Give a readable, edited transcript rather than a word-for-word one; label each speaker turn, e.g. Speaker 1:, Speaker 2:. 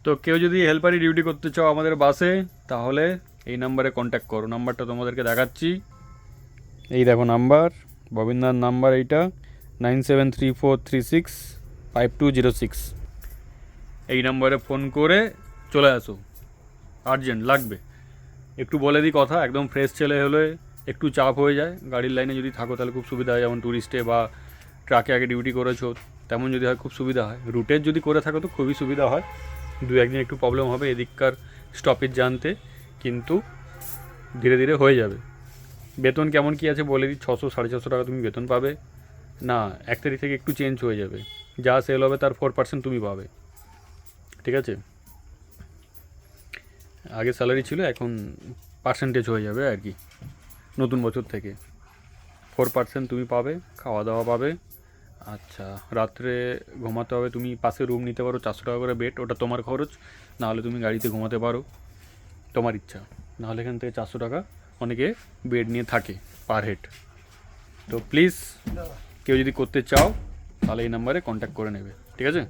Speaker 1: তো কেউ যদি হেল্পারি ডিউটি করতে চাও আমাদের বাসে, তাহলে এই নাম্বারে কন্ট্যাক্ট করো। নাম্বারটা তোমাদেরকে দেখাচ্ছি, এই দেখো নাম্বার, ববিন্দার নাম্বার এইটা 9734365206। এই নাম্বারে ফোন করে চলে আসো, আর্জেন্ট লাগবে। একটু বলে দিই কথা, একদম ফ্রেশ ছেলে হলে একটু চাপ হয়ে যায়, গাড়ির লাইনে যদি থাকো তাহলে খুব সুবিধা হয়, যেমন ট্যুরিস্টে বা ট্রাকে আগে ডিউটি করেছো তেমন যদি হয় খুব সুবিধা হয়। রুটের যদি করে থাকো তো খুবই সুবিধা হয়, দু একদিন একটু প্রবলেম হবে এদিককার স্টপেজ জানতে, কিন্তু ধীরে ধীরে হয়ে যাবে। বেতন কেমন কী আছে বলে দিই, 600-650 টাকা তুমি বেতন পাবে। না, 1 তারিখ থেকে একটু চেঞ্জ হয়ে যাবে, যা সেল হবে তার 4% তুমি পাবে, ঠিক আছে? আগে স্যালারি ছিল, এখন পার্সেন্টেজ হয়ে যাবে আর কি, নতুন বছর থেকে 4% তুমি পাবে, খাওয়া দাওয়া পাবে। আচ্ছা, রাত্রে ঘুমাতে হবে, তুমি পাশে রুম নিতে পারো, 400 টাকা করে বেড, ওটা তোমার খরচ। নাহলে তুমি গাড়িতে ঘুমাতে পারো, তোমার ইচ্ছা। নাহলে এখান থেকে 400 টাকা অনেকে বেড নিয়ে থাকে পার হেড। তো প্লিজ কেউ যদি করতে চাও তাহলে এই নাম্বারে কন্ট্যাক্ট করে নেবে, ঠিক আছে?